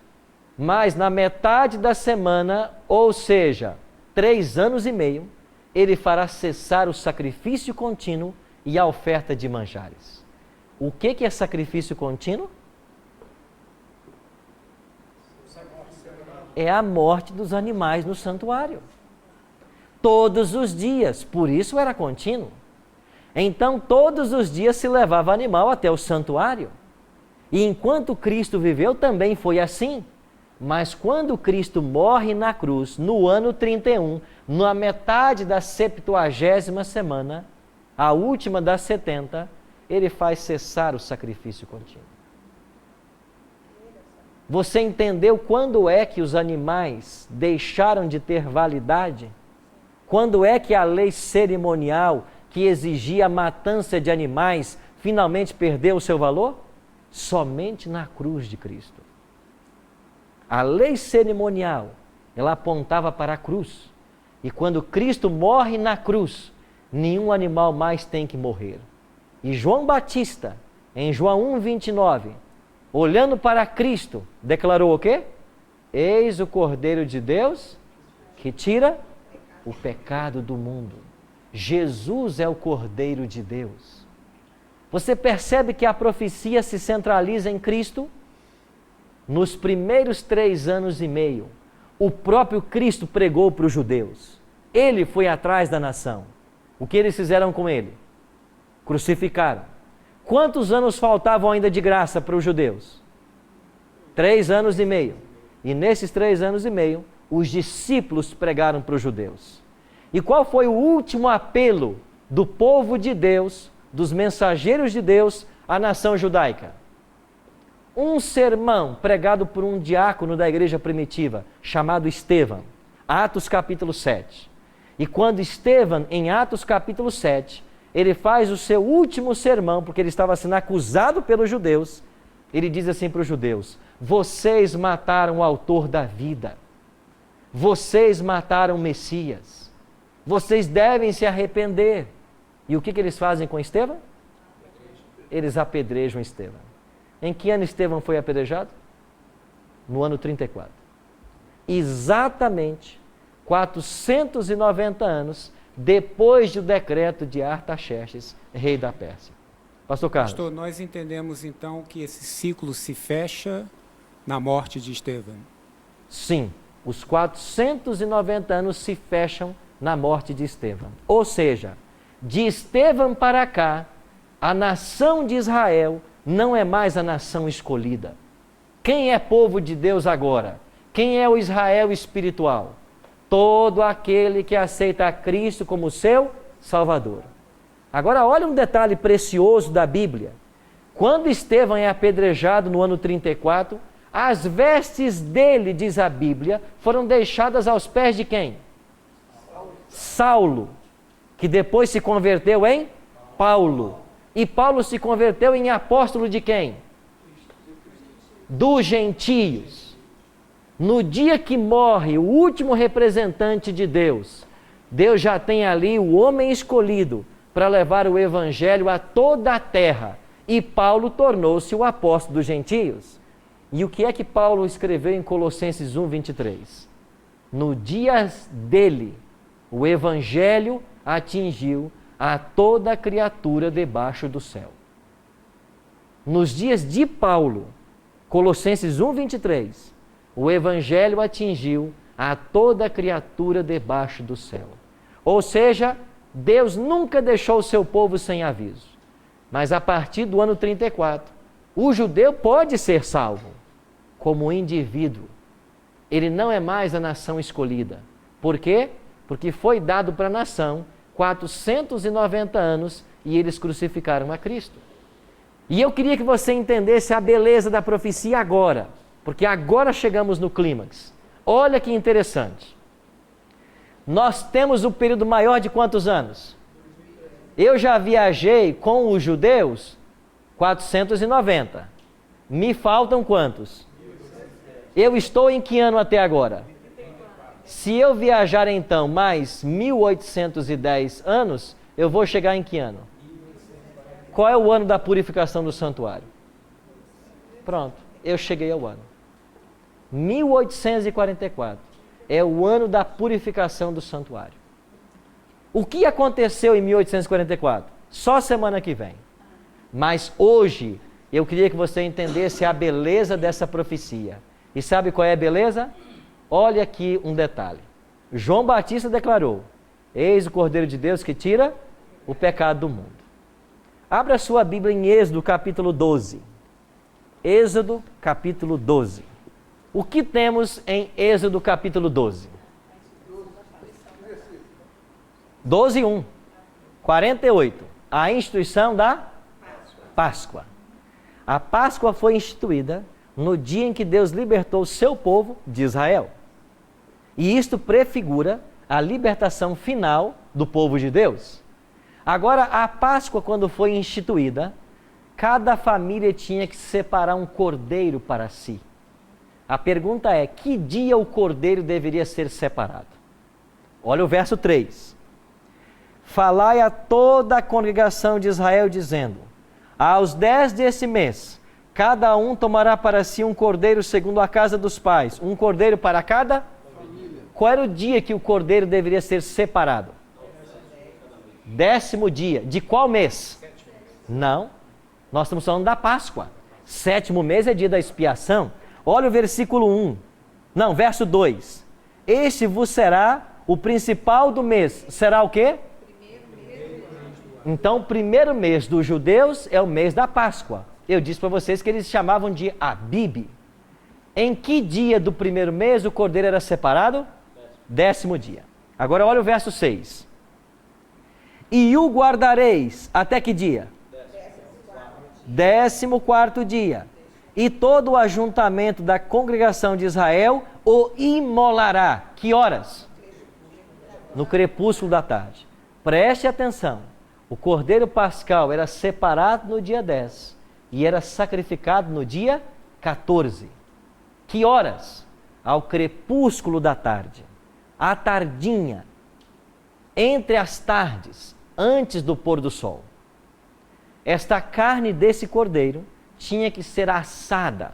Speaker 2: mas na metade da semana, ou seja, 3 anos e meio, ele fará cessar o sacrifício contínuo e a oferta de manjares. O que é sacrifício contínuo? É a morte dos animais no santuário. Todos os dias, por isso era contínuo. Então, todos os dias se levava animal até o santuário. E enquanto Cristo viveu, também foi assim. Mas quando Cristo morre na cruz, no ano 31, na metade da 70ª semana, a última das 70, ele faz cessar o sacrifício contínuo. Você entendeu quando é que os animais deixaram de ter validade? Quando é que a lei cerimonial que exigia a matança de animais finalmente perdeu o seu valor? Somente na cruz de Cristo. A lei cerimonial, ela apontava para a cruz. E quando Cristo morre na cruz, nenhum animal mais tem que morrer. E João Batista, em João 1:29, olhando para Cristo, declarou o quê? Eis o Cordeiro de Deus que tira o pecado do mundo. Jesus é o Cordeiro de Deus. Você percebe que a profecia se centraliza em Cristo? Nos primeiros 3 anos e meio, o próprio Cristo pregou para os judeus. Ele foi atrás da nação. O que eles fizeram com ele? Crucificaram. Quantos anos faltavam ainda de graça para os judeus? 3 anos e meio. E nesses 3 anos e meio, os discípulos pregaram para os judeus. E qual foi o último apelo do povo de Deus, dos mensageiros de Deus, à nação judaica? Um sermão pregado por um diácono da igreja primitiva, chamado Estevão, Atos capítulo 7. E quando Estevão, em Atos capítulo 7, ele faz o seu último sermão, porque ele estava sendo acusado pelos judeus, ele diz assim para os judeus: vocês mataram o autor da vida, vocês mataram o Messias, vocês devem se arrepender. E o que eles fazem com Estevão? Eles apedrejam Estevão. Em que ano Estevão foi apedrejado? No ano 34. Exatamente 490 anos depois do decreto de Artaxerxes, rei da Pérsia. Pastor Carlos.
Speaker 6: Pastor, nós entendemos então que esse ciclo se fecha na morte de Estevão.
Speaker 2: Sim, os 490 anos se fecham na morte de Estevão. Ou seja, de Estevão para cá, a nação de Israel não é mais a nação escolhida. Quem é povo de Deus agora? Quem é o Israel espiritual? Todo aquele que aceita a Cristo como seu Salvador. Agora olha um detalhe precioso da Bíblia. Quando Estevão é apedrejado no ano 34, as vestes dele, diz a Bíblia, foram deixadas aos pés de quem? Saulo, que depois se converteu em Paulo. E Paulo se converteu em apóstolo de quem? Dos gentios. No dia que morre o último representante de Deus, Deus já tem ali o homem escolhido para levar o evangelho a toda a terra. E Paulo tornou-se o apóstolo dos gentios. E o que é que Paulo escreveu em Colossenses 1:23? No dia dele, o evangelho atingiu a toda criatura debaixo do céu. Nos dias de Paulo, Colossenses 1:23, o evangelho atingiu a toda criatura debaixo do céu. Ou seja, Deus nunca deixou o seu povo sem aviso. Mas a partir do ano 34, o judeu pode ser salvo como indivíduo. Ele não é mais a nação escolhida. Por quê? Porque foi dado para a nação 490 anos e eles crucificaram a Cristo. E eu queria que você entendesse a beleza da profecia agora, porque agora chegamos no clímax. Olha que interessante. Nós temos o período maior de quantos anos? Eu já viajei com os judeus 490. Me faltam quantos? Eu estou em que ano até agora? Se eu viajar então mais 1810 anos, eu vou chegar em que ano? Qual é o ano da purificação do santuário? Pronto, eu cheguei ao ano. 1844 é o ano da purificação do santuário. O que aconteceu em 1844? Só semana que vem. Mas hoje, eu queria que você entendesse a beleza dessa profecia. E sabe qual é a beleza? Olha aqui um detalhe. João Batista declarou: eis o Cordeiro de Deus que tira o pecado do mundo. Abra sua Bíblia em Êxodo capítulo 12. Êxodo capítulo 12. O que temos em Êxodo capítulo 12? 12:1. 48. A instituição da Páscoa. A Páscoa foi instituída no dia em que Deus libertou o seu povo de Israel. E isto prefigura a libertação final do povo de Deus. Agora, a Páscoa, quando foi instituída, cada família tinha que separar um cordeiro para si. A pergunta é, que dia o cordeiro deveria ser separado? Olha o verso 3. Falai a toda a congregação de Israel, dizendo: aos 10 desse mês, cada um tomará para si um cordeiro segundo a casa dos pais. Um cordeiro para cada família. Qual era o dia que o cordeiro deveria ser separado? 10º dia. De qual mês? Não. Nós estamos falando da Páscoa. 7º mês é dia da expiação. Olha o versículo 1. Não, verso 2. Este vos será o principal do mês. Será o quê? Então, o primeiro mês dos judeus é o mês da Páscoa. Eu disse para vocês que eles chamavam de Abib. Em que dia do primeiro mês o cordeiro era separado? 10º dia. Agora olha o verso 6. E o guardareis até que dia? 14º dia. E todo o ajuntamento da congregação de Israel o imolará. Que horas? No crepúsculo da tarde. Preste atenção. O cordeiro pascal era separado no dia 10 e era sacrificado no dia 14. Que horas? Ao crepúsculo da tarde. À tardinha. Entre as tardes, antes do pôr do sol. Esta carne desse cordeiro tinha que ser assada.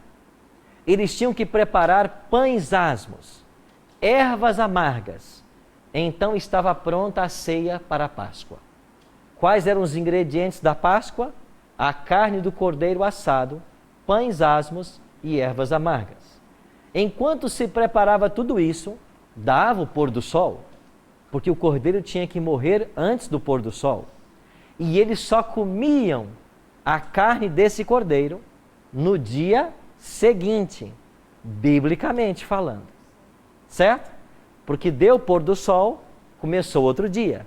Speaker 2: Eles tinham que preparar pães asmos, ervas amargas. Então estava pronta a ceia para a Páscoa. Quais eram os ingredientes da Páscoa? A carne do cordeiro assado, pães asmos e ervas amargas. Enquanto se preparava tudo isso, dava o pôr do sol, porque o cordeiro tinha que morrer antes do pôr do sol. E eles só comiam a carne desse cordeiro no dia seguinte, biblicamente falando. Certo? Porque deu o pôr do sol, começou outro dia.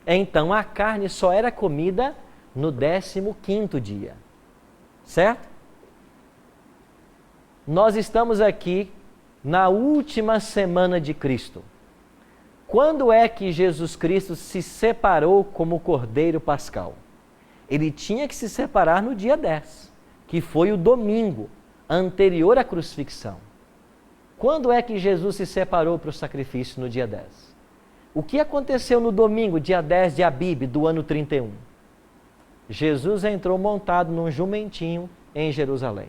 Speaker 2: Então a carne só era comida no 15º dia. Certo? Nós estamos aqui na última semana de Cristo. Quando é que Jesus Cristo se separou como Cordeiro Pascal? Ele tinha que se separar no dia 10, que foi o domingo anterior à crucifixão. Quando é que Jesus se separou para o sacrifício no dia 10? O que aconteceu no domingo, dia 10 de Abib, do ano 31? Jesus entrou montado num jumentinho em Jerusalém.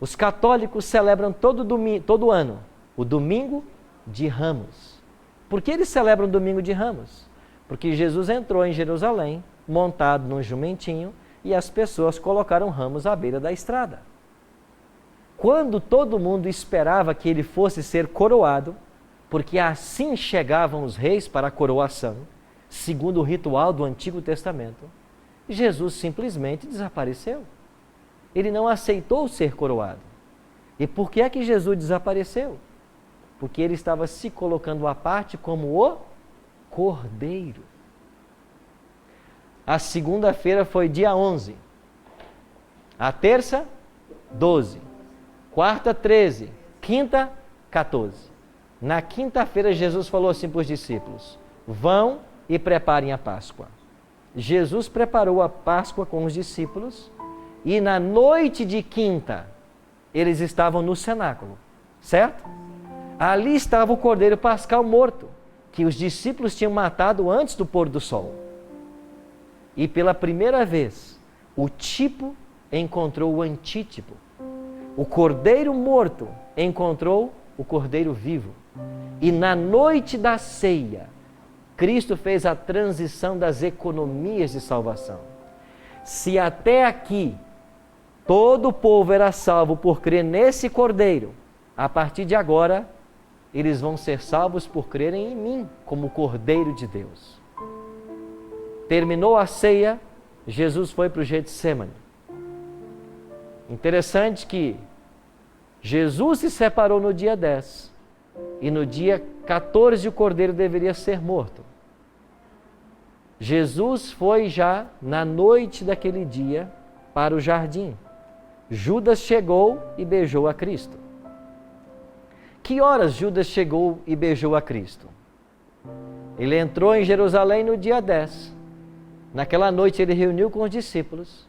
Speaker 2: Os católicos celebram todo ano o domingo de Ramos. Por que eles celebram o domingo de Ramos? Porque Jesus entrou em Jerusalém montado num jumentinho e as pessoas colocaram ramos à beira da estrada. Quando todo mundo esperava que ele fosse ser coroado, porque assim chegavam os reis para a coroação, segundo o ritual do Antigo Testamento, Jesus simplesmente desapareceu. Ele não aceitou ser coroado. E por que é que Jesus desapareceu? Porque ele estava se colocando à parte como o Cordeiro. A segunda-feira foi dia 11. A terça, 12. Quarta, 13. Quinta, 14. Na quinta-feira, Jesus falou assim para os discípulos: vão e preparem a Páscoa. Jesus preparou a Páscoa com os discípulos e na noite de quinta, eles estavam no cenáculo, certo? Ali estava o Cordeiro Pascal morto, que os discípulos tinham matado antes do pôr do sol. E pela primeira vez, o tipo encontrou o antítipo. O Cordeiro morto encontrou o Cordeiro vivo. E na noite da ceia, Cristo fez a transição das economias de salvação. Se até aqui todo o povo era salvo por crer nesse Cordeiro, a partir de agora, eles vão ser salvos por crerem em mim, como Cordeiro de Deus. Terminou a ceia, Jesus foi para o Getsêmani. Interessante que Jesus se separou no dia 10 e no dia 14 o Cordeiro deveria ser morto. Jesus foi já na noite daquele dia para o jardim. Judas chegou e beijou a Cristo. Que horas Judas chegou e beijou a Cristo? Ele entrou em Jerusalém no dia 10. Naquela noite ele reuniu com os discípulos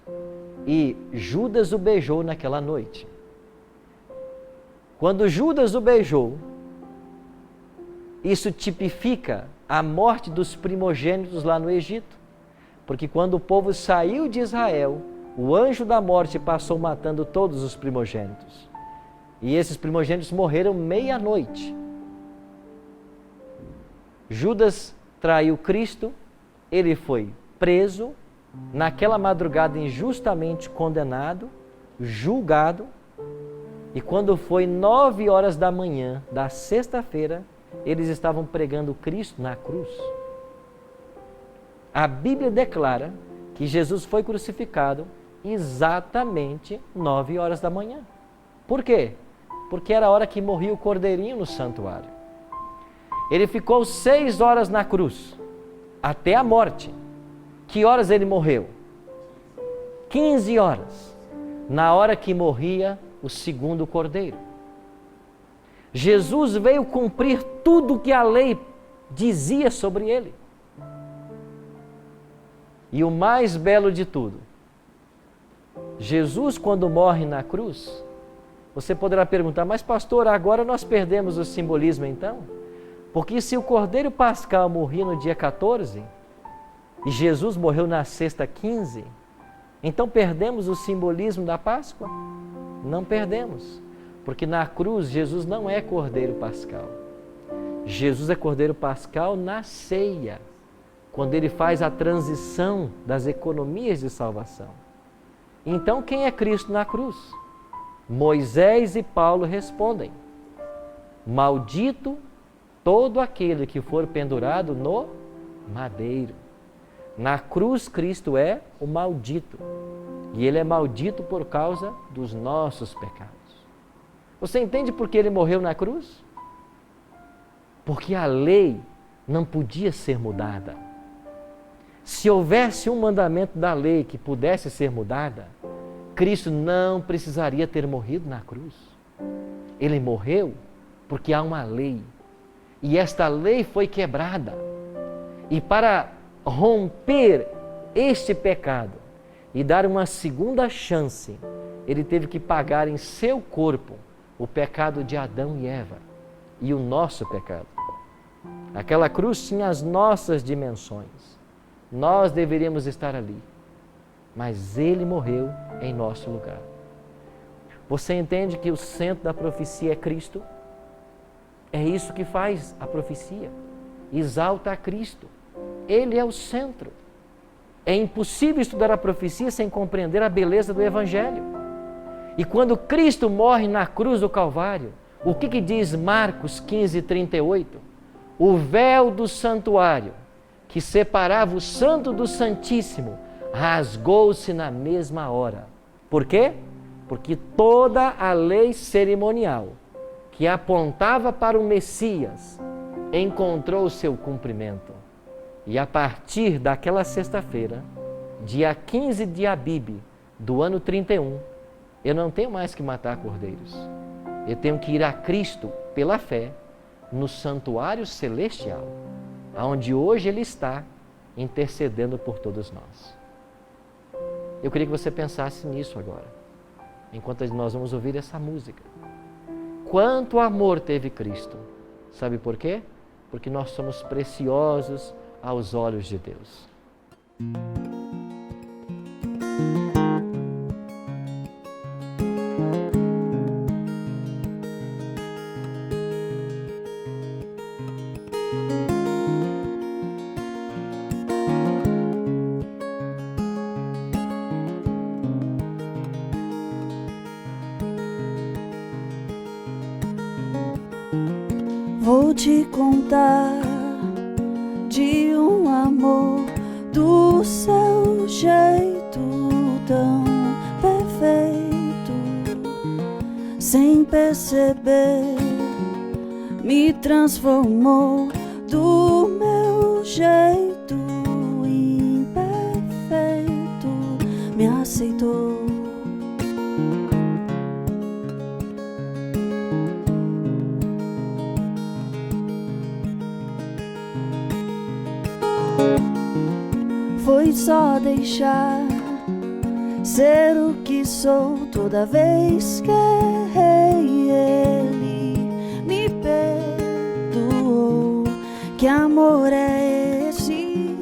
Speaker 2: e Judas o beijou naquela noite. Quando Judas o beijou, isso tipifica a morte dos primogênitos lá no Egito. Porque quando o povo saiu de Israel, o anjo da morte passou matando todos os primogênitos. E esses primogênitos morreram meia-noite. Judas traiu Cristo, ele foi preso, naquela madrugada injustamente condenado, julgado, e quando foi 9 horas da manhã da sexta-feira, eles estavam pregando Cristo na cruz. A Bíblia declara que Jesus foi crucificado exatamente 9 horas da manhã. Por quê? porque era a hora que morria o cordeirinho no santuário. Ele ficou 6 horas na cruz, até a morte. Que horas ele morreu? 15 horas, na hora que morria o segundo cordeiro. Jesus veio cumprir tudo que a lei dizia sobre ele. E o mais belo de tudo, Jesus, quando morre na cruz, você poderá perguntar, mas pastor, agora nós perdemos o simbolismo então? Porque se o Cordeiro Pascal morria no dia 14 e Jesus morreu na sexta 15, então perdemos o simbolismo da Páscoa? Não perdemos, porque na cruz Jesus não é Cordeiro Pascal. Jesus é Cordeiro Pascal na ceia, quando ele faz a transição das economias de salvação. Então quem é Cristo na cruz? Moisés e Paulo respondem: maldito todo aquele que for pendurado no madeiro. Na cruz Cristo é o maldito, e ele é maldito por causa dos nossos pecados. Você entende por que ele morreu na cruz? Porque a lei não podia ser mudada. Se houvesse um mandamento da lei que pudesse ser mudada, Cristo não precisaria ter morrido na cruz. Ele morreu porque há uma lei, e esta lei foi quebrada. E para romper este pecado e dar uma segunda chance, ele teve que pagar em seu corpo o pecado de Adão e Eva e o nosso pecado. Aquela cruz tinha as nossas dimensões. Nós deveríamos estar ali, mas ele morreu em nosso lugar. Você entende que o centro da profecia é Cristo? É isso que faz a profecia. Exalta a Cristo. Ele é o centro. É impossível estudar a profecia sem compreender a beleza do Evangelho. E quando Cristo morre na cruz do Calvário, o que diz Marcos 15:38? O véu do santuário, que separava o santo do santíssimo, rasgou-se na mesma hora. Por quê? Porque toda a lei cerimonial que apontava para o Messias encontrou o seu cumprimento. E a partir daquela sexta-feira, dia 15 de Abib, do ano 31, eu não tenho mais que matar cordeiros. Eu tenho que ir a Cristo pela fé no santuário celestial, onde hoje Ele está intercedendo por todos nós. Eu queria que você pensasse nisso agora, enquanto nós vamos ouvir essa música. Quanto amor teve Cristo? Sabe por quê? Porque nós somos preciosos aos olhos de Deus.
Speaker 7: Vou te contar de um amor do seu jeito tão perfeito, sem perceber, me transformou do meu jeito imperfeito, me aceitou. Foi só deixar ser o que sou toda vez que errei. Ele me perdoou. Que amor é esse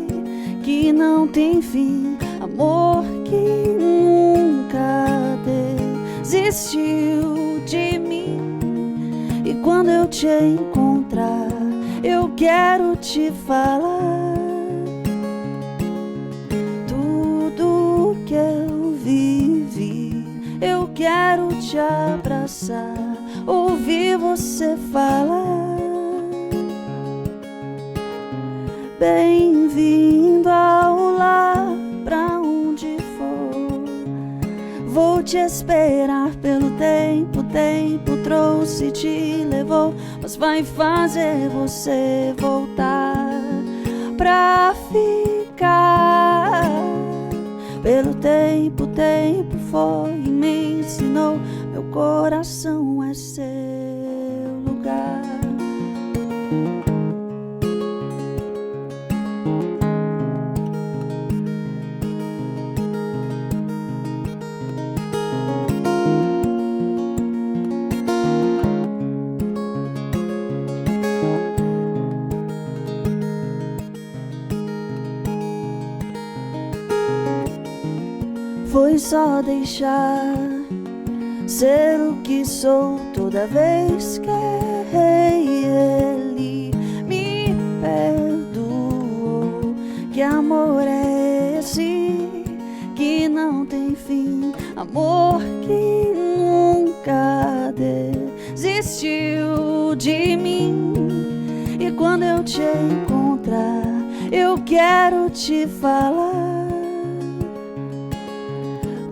Speaker 7: que não tem fim? Amor que nunca desistiu de mim. E quando eu te encontrar, eu quero te falar que eu vivi. Eu quero te abraçar, ouvir você falar. Bem-vindo ao lar, pra onde for, vou te esperar pelo tempo. O tempo trouxe e te levou, mas vai fazer você voltar pra ficar. Pelo tempo, o tempo foi e me ensinou, meu coração é seu lugar. Foi só deixar ser o que sou toda vez que errei. Ele me perdoou. Que amor é esse que não tem fim? Amor que nunca desistiu de mim. E quando eu te encontrar, eu quero te falar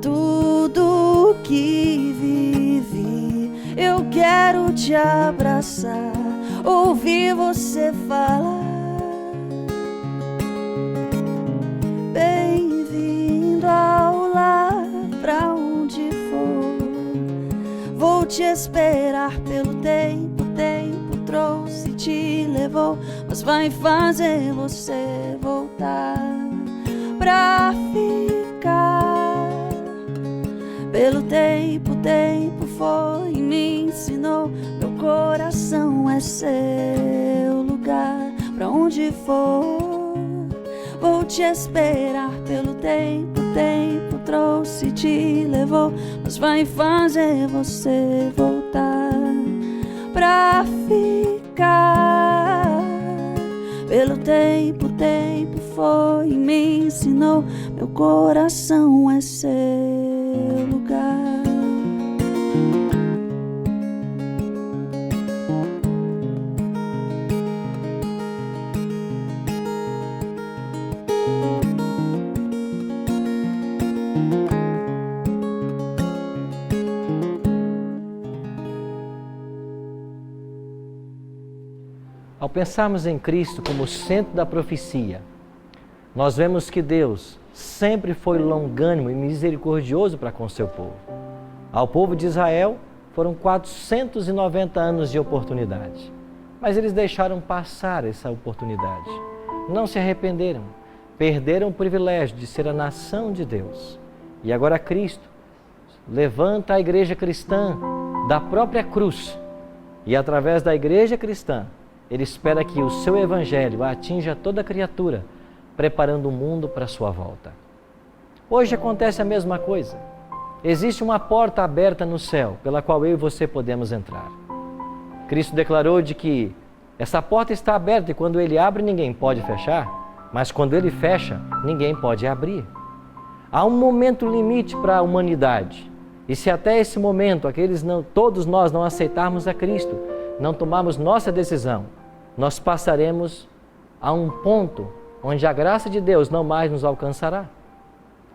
Speaker 7: tudo que vivi. Eu quero te abraçar, ouvir você falar. Bem-vindo ao lar, pra onde for. Vou te esperar pelo tempo. O tempo trouxe e te levou, mas vai fazer você voltar pra ficar. Pelo tempo, o tempo foi e me ensinou, meu coração é seu lugar. Pra onde for, vou te esperar pelo tempo. O tempo trouxe e te levou, mas vai fazer você voltar pra ficar. Pelo tempo, o tempo foi e me ensinou, meu coração é seu lugar.
Speaker 2: Ao pensarmos em Cristo como centro da profecia, nós vemos que Deus sempre foi longânimo e misericordioso para com o seu povo. Ao povo de Israel foram 490 anos de oportunidade, mas eles deixaram passar essa oportunidade. Não se arrependeram, perderam o privilégio de ser a nação de Deus. E agora Cristo levanta a igreja cristã da própria cruz e através da igreja cristã, Ele espera que o seu evangelho atinja toda criatura, preparando o mundo para a sua volta. Hoje acontece a mesma coisa. Existe uma porta aberta no céu, pela qual eu e você podemos entrar. Cristo declarou de que essa porta está aberta e quando Ele abre, ninguém pode fechar, mas quando Ele fecha, ninguém pode abrir. Há um momento limite para a humanidade. E se até esse momento todos nós não aceitarmos a Cristo, não tomarmos nossa decisão, nós passaremos a um ponto onde a graça de Deus não mais nos alcançará.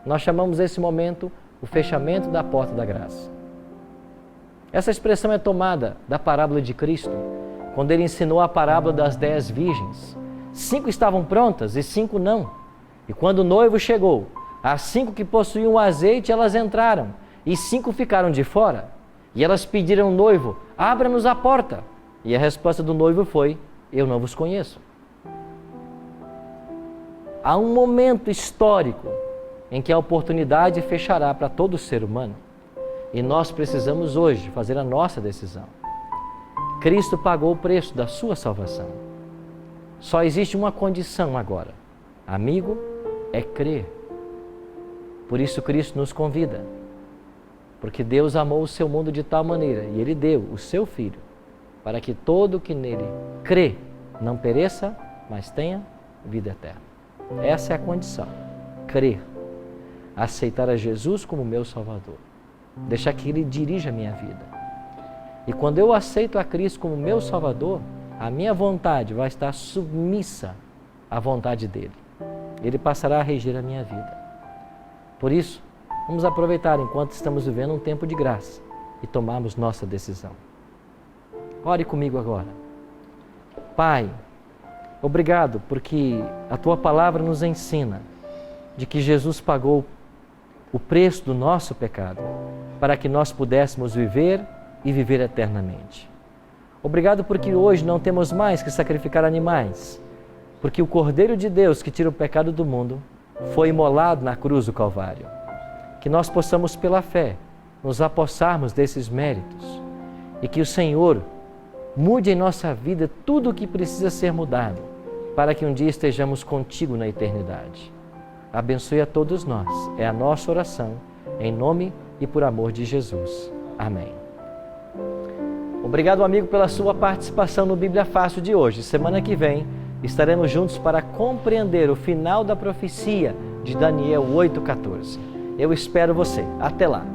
Speaker 2: Nós chamamos esse momento o fechamento da porta da graça. Essa expressão é tomada da parábola de Cristo, quando Ele ensinou a parábola das 10 virgens. 5 estavam prontas e 5 não. E quando o noivo chegou, as 5 que possuíam o azeite, elas entraram, e 5 ficaram de fora. E elas pediram ao noivo, abra-nos a porta. E a resposta do noivo foi, eu não vos conheço. Há um momento histórico em que a oportunidade fechará para todo ser humano. E nós precisamos hoje fazer a nossa decisão. Cristo pagou o preço da sua salvação. Só existe uma condição agora. Amigo, é crer. Por isso Cristo nos convida. Porque Deus amou o seu mundo de tal maneira, e Ele deu o seu Filho, para que todo que nele crê não pereça, mas tenha vida eterna. Essa é a condição. Crer. Aceitar a Jesus como meu Salvador. Deixar que Ele dirija a minha vida. E quando eu aceito a Cristo como meu Salvador, a minha vontade vai estar submissa à vontade dEle. Ele passará a reger a minha vida. Por isso, Vamos aproveitar enquanto estamos vivendo um tempo de graça e tomarmos nossa decisão. Ore comigo agora. Pai, obrigado porque a Tua palavra nos ensina de que Jesus pagou o preço do nosso pecado para que nós pudéssemos viver e viver eternamente. Obrigado porque hoje não temos mais que sacrificar animais, porque o Cordeiro de Deus que tira o pecado do mundo foi imolado na cruz do Calvário. Que nós possamos, pela fé, nos apossarmos desses méritos e que o Senhor mude em nossa vida tudo o que precisa ser mudado para que um dia estejamos contigo na eternidade. Abençoe a todos nós. É a nossa oração, em nome e por amor de Jesus. Amém. Obrigado, amigo, pela sua participação no Bíblia Fácil de hoje. Semana que vem estaremos juntos para compreender o final da profecia de Daniel 8,14. Eu espero você. Até lá.